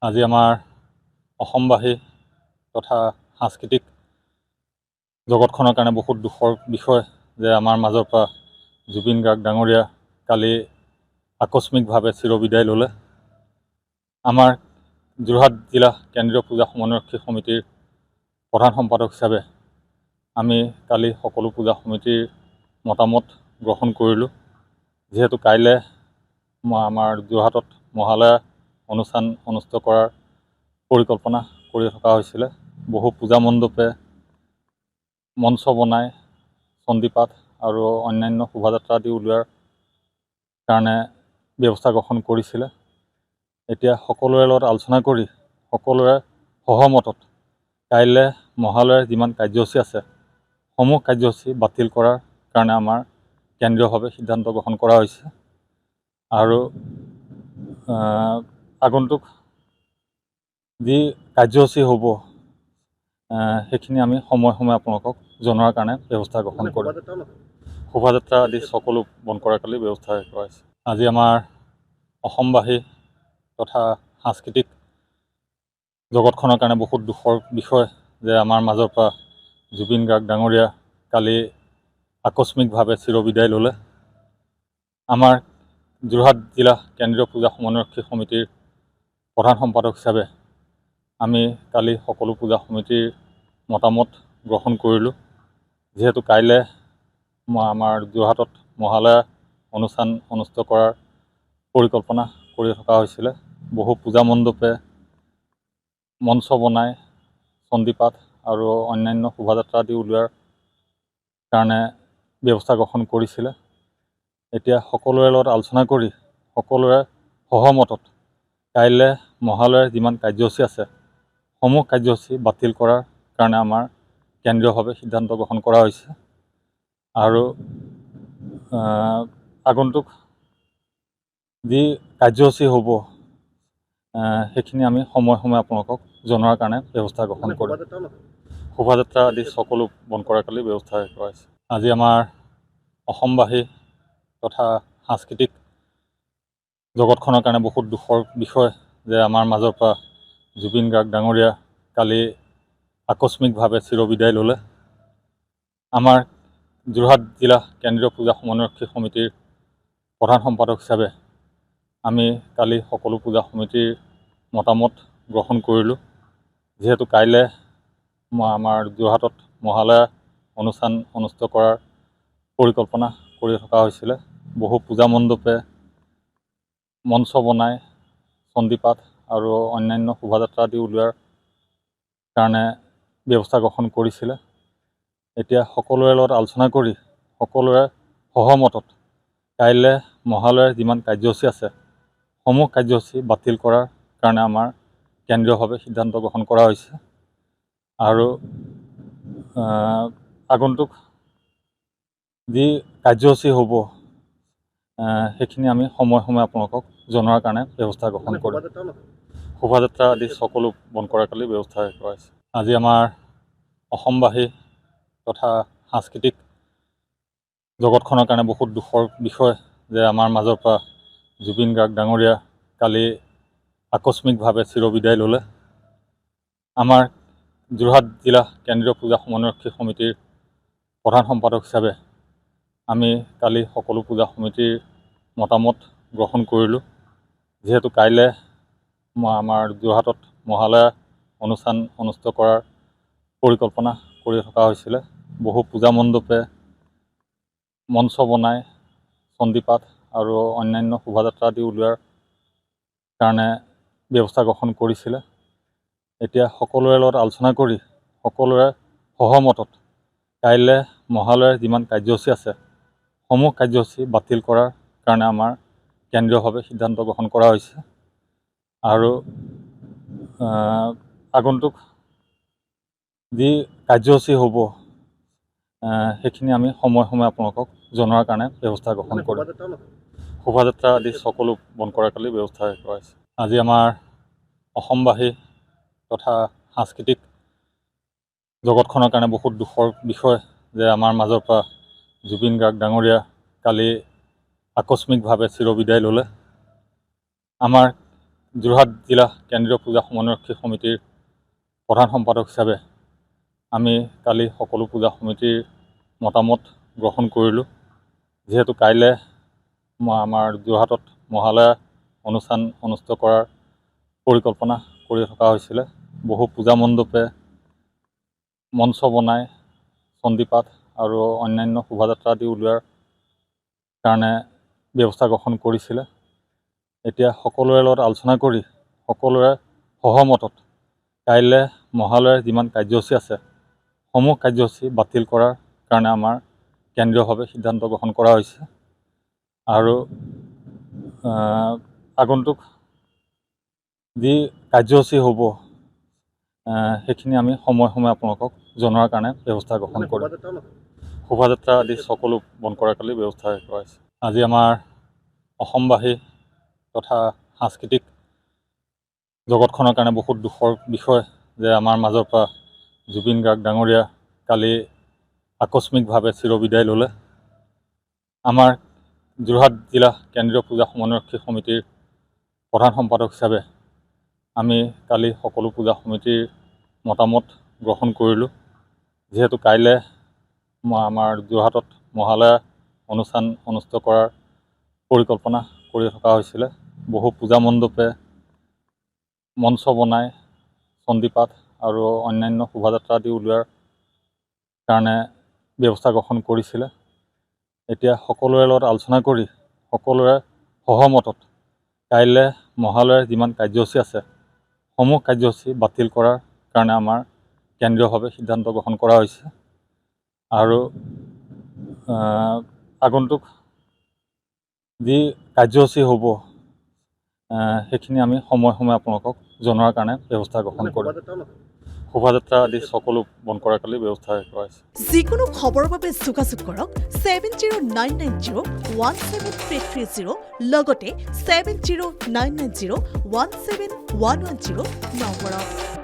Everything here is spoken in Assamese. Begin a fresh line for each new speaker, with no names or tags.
আজি আমাৰ অসমবাসী তথা সাংস্কৃতিক জগতখনৰ কাৰণে বহুত দুখৰ বিষয় যে আমাৰ মাজৰ পৰা জুবিন গাৰ্গ ডাঙৰীয়া কালি আকস্মিকভাৱে চিৰবিদায় ল'লে। আমাৰ যোৰহাট জিলা কেন্দ্ৰীয় পূজা সমন্বয়ৰক্ষী সমিতিৰ প্ৰধান সম্পাদক হিচাপে আমি কালি সকলো পূজা সমিতিৰ মতামত গ্ৰহণ কৰিলোঁ। যিহেতু কাইলৈ আমাৰ যোৰহাটত মহালয়া অনুষ্ঠান অনুষ্ঠিত কৰাৰ পৰিকল্পনা কৰি থকা হৈছিলে। বহু পূজা মণ্ডপে মঞ্চ বনাই চণ্ডীপাঠ আৰু অন্যান্য শোভাযাত্ৰা আদি উলিওৱাৰ কাৰণে ব্যৱস্থা গ্ৰহণ কৰিছিলে। এতিয়া সকলোৰে লগত আলোচনা কৰি সকলোৰে সহমতত কাইলৈ মহালয়াৰ যিমান কাৰ্যসূচী আছে সমূহ কাৰ্যসূচী বাতিল কৰাৰ কাৰণে আমাৰ কেন্দ্ৰীয়ভাৱে সিদ্ধান্ত গ্ৰহণ কৰা হৈছে। আৰু আগন্তুক যি কাৰ্যসূচী হ'ব সেইখিনি আমি সময়ে সময়ে আপোনালোকক জনোৱাৰ কাৰণে ব্যৱস্থা গ্ৰহণ কৰিম। শোভাযাত্ৰা আদি সকলো বন্ধ কৰাৰ কালি ব্যৱস্থা কৰা হৈছে। আজি আমাৰ অসমবাসী তথা সাংস্কৃতিক জগতখনৰ কাৰণে বহুত দুখৰ বিষয় যে আমাৰ মাজৰ পৰা জুবিন গাৰ্গ ডাঙৰীয়া কালি আকস্মিকভাৱে চিৰবিদায় ল'লে। আমাৰ যোৰহাট জিলা কেন্দ্ৰীয় পূজা সমন্বয়ৰক্ষী সমিতিৰ প্ৰধান সম্পাদক হিচাপে আমি কালি সকলো পূজা সমিতিৰ মতামত গ্ৰহণ কৰিলোঁ। যিহেতু কাইলৈ আমাৰ যোৰহাটত মহালয়া অনুষ্ঠান অনুষ্ঠিত কৰাৰ পৰিকল্পনা কৰি থকা হৈছিলে। বহু পূজা মণ্ডপে মঞ্চ বনাই চণ্ডীপাঠ আৰু অন্যান্য শোভাযাত্ৰা আদি উলিওৱাৰ কাৰণে ব্যৱস্থা গ্ৰহণ কৰিছিলে। এতিয়া সকলোৰে লগত আলোচনা কৰি সকলোৰে সহমতত কাইলৈ মহালয়াৰ যিমান কাৰ্যসূচী আছে সমূহ কাৰ্যসূচী বাতিল কৰাৰ কাৰণে আমাৰ কেন্দ্ৰীয়ভাৱে সিদ্ধান্ত গ্ৰহণ কৰা হৈছে। আৰু আগন্তুক যি কাৰ্যসূচী হ'ব সেইখিনি আমি সময়ে সময়ে আপোনালোকক জনোৱাৰ কাৰণে ব্যৱস্থা গ্ৰহণ কৰিম। শোভাযাত্ৰা আদি সকলো বন্ধ কৰাৰ কালি ব্যৱস্থা কৰা হৈছে। আজি আমাৰ অসমবাসী তথা সাংস্কৃতিক জগতখনৰ কাৰণে বহুত দুখৰ বিষয় যে আমাৰ মাজৰ পৰা জুবিন গাৰ্গ ডাঙৰীয়া কালি আকস্মিকভাৱে চিৰবিদায় ল'লে। আমাৰ যোৰহাট জিলা কেন্দ্ৰীয় পূজা সমন্বয়ৰক্ষী সমিতিৰ প্ৰধান সম্পাদক হিচাপে আমি কালি সকলো পূজা সমিতিৰ মতামত গ্ৰহণ কৰিলোঁ। যিহেতু কাইলৈ আমাৰ যোৰহাটত মহালয়া অনুষ্ঠান অনুষ্ঠিত কৰাৰ পৰিকল্পনা কৰি থকা হৈছিলে। বহু পূজা মণ্ডপে মঞ্চ বনাই চণ্ডীপাঠ আৰু অন্যান্য শোভাযাত্ৰা আদি উলিওৱাৰ কাৰণে ব্যৱস্থা গ্ৰহণ কৰিছিলে। এতিয়া সকলোৰে লগত আলোচনা কৰি সকলোৰে সহমতত কাইলৈ মহালয়াৰ যিমান কাৰ্যসূচী আছে সমূহ কাৰ্যসূচী বাতিল কৰাৰ কাৰণে আমাৰ কেন্দ্ৰীয়ভাৱে সিদ্ধান্ত গ্ৰহণ কৰা হৈছে। আৰু আগন্তুক যি কাৰ্যসূচী হ'ব সেইখিনি আমি সময়ে সময়ে আপোনালোকক জনোৱাৰ কাৰণে ব্যৱস্থা গ্ৰহণ কৰিম। শোভাযাত্ৰা আদি সকলো বন্ধ কৰাৰ কালি ব্যৱস্থা কৰা হৈছে। আজি আমাৰ অসমবাসী তথা সাংস্কৃতিক জগতখনৰ কাৰণে বহুত দুখৰ বিষয় যে আমাৰ মাজৰ পৰা জুবিন গাৰ্গ ডাঙৰীয়া কালি আকস্মিকভাৱে চিৰবিদায় ল'লে। আমাৰ যোৰহাট জিলা কেন্দ্ৰীয় পূজা সমন্বয়ৰক্ষী সমিতিৰ প্ৰধান সম্পাদক হিচাপে আমি কালি সকলো পূজা সমিতিৰ মতামত গ্ৰহণ কৰিলোঁ। যিহেতু কাইলৈ আমাৰ যোৰহাটত মহালয়া অনুষ্ঠান অনুষ্ঠিত কৰাৰ পৰিকল্পনা কৰি থকা হৈছিলে। বহু পূজা মণ্ডপে মঞ্চ বনাই চণ্ডীপাঠ আৰু অন্যান্য শোভাযাত্ৰা আদি উলিওৱাৰ কাৰণে ব্যৱস্থা গ্ৰহণ কৰিছিলে। এতিয়া সকলোৰে লগত আলোচনা কৰি সকলোৰে সহমতত কাইলৈ মহালয়াৰ যিমান কাৰ্যসূচী আছে সমূহ কাৰ্যসূচী বাতিল কৰাৰ কাৰণে আমাৰ কেন্দ্ৰীয়ভাৱে সিদ্ধান্ত গ্ৰহণ কৰা হৈছে। আৰু আগন্তুক যি কাৰ্যসূচী হ'ব সেইখিনি আমি সময়ে সময়ে আপোনালোকক জনোৱাৰ কাৰণে ব্যৱস্থা গ্ৰহণ কৰিম। শোভাযাত্ৰা আদি সকলো বন্ধ কৰাৰ কালি ব্যৱস্থা কৰা হৈছে। আজি আমাৰ অসমবাসী তথা সাংস্কৃতিক জগতখনৰ কাৰণে বহুত দুখৰ বিষয় যে আমাৰ মাজৰ পৰা জুবিন গাৰ্গ ডাঙৰীয়া কালি আকস্মিকভাৱে চিৰবিদায় ল'লে। আমাৰ যোৰহাট জিলা কেন্দ্ৰীয় পূজা সমন্বয়ৰক্ষী সমিতিৰ প্ৰধান সম্পাদক হিচাপে আমি কালি সকলো পূজা সমিতিৰ মতামত গ্ৰহণ কৰিলোঁ। যিহেতু কাইলৈ আমাৰ যোৰহাটত মহালয়া অনুষ্ঠান অনুষ্ঠিত কৰাৰ পৰিকল্পনা কৰি থকা হৈছিলে। বহু পূজা মণ্ডপে মঞ্চ বনাই চণ্ডীপাঠ আৰু অন্যান্য শোভাযাত্ৰা আদি উলিওৱাৰ কাৰণে ব্যৱস্থা গ্ৰহণ কৰিছিলে। এতিয়া সকলোৰে লগত আলোচনা কৰি সকলোৰে সহমতত কাইলৈ মহালয়াৰ যিমান কাৰ্যসূচী আছে সমূহ কাৰ্যসূচী বাতিল কৰাৰ কাৰণে আমাৰ কেন্দ্ৰীয়ভাৱে সিদ্ধান্ত গ্ৰহণ কৰা হৈছে। আৰু আগন্তুক যি কাৰ্যসূচী হ'ব সেইখিনি আমি সময়ে সময়ে আপোনালোকক জনোৱাৰ কাৰণে ব্যৱস্থা গ্ৰহণ কৰিম। শোভাযাত্ৰা আদি সকলো বন্ধ কৰাৰ কালি ব্যৱস্থা কৰা হৈছে। আজি আমাৰ অসমবাসী তথা সাংস্কৃতিক জগতখনৰ কাৰণে বহুত দুখৰ বিষয় যে আমাৰ মাজৰ পৰা জুবিন গাৰ্গ ডাঙৰীয়া কালি আকস্মিকভাৱে চিৰবিদায় ল'লে। আমাৰ যোৰহাট জিলা কেন্দ্ৰীয় পূজা সমন্বয়ৰক্ষী সমিতিৰ প্ৰধান সম্পাদক হিচাপে আমি কালি সকলো পূজা সমিতিৰ মতামত গ্ৰহণ কৰিলোঁ। যিহেতু কাইলৈ আমাৰ যোৰহাটত মহালয়া অনুষ্ঠান অনুষ্ঠিত কৰাৰ পৰিকল্পনা কৰি থকা হৈছিলে। বহু পূজা মণ্ডপে মঞ্চ বনাই চণ্ডীপাঠ আৰু অন্যান্য শোভাযাত্ৰা আদি উলিওৱাৰ কাৰণে ব্যৱস্থা গ্ৰহণ কৰিছিলে। এতিয়া সকলোৰে লগত আলোচনা কৰি সকলোৰে সহমতত কাইলৈ মহালয়াৰ যিমান কাৰ্যসূচী আছে সমূহ কাৰ্যসূচী বাতিল কৰাৰ কাৰণে আমাৰ কেন্দ্ৰীয়ভাৱে সিদ্ধান্ত গ্ৰহণ কৰা হৈছে। আৰু আগন্তুক যি কাৰ্যসূচী হ'ব সেইখিনি আমি সময়ে সময়ে আপোনালোকক জনোৱাৰ কাৰণে ব্যৱস্থা গ্ৰহণ কৰিম। শোভাযাত্ৰা আদি সকলো বন্ধ কৰাৰ কালি ব্যৱস্থা কৰা হৈছে।
যিকোনো খবৰৰ বাবে যোগাযোগ কৰক 7099017330 লগতে 7099017110 নম্বৰত।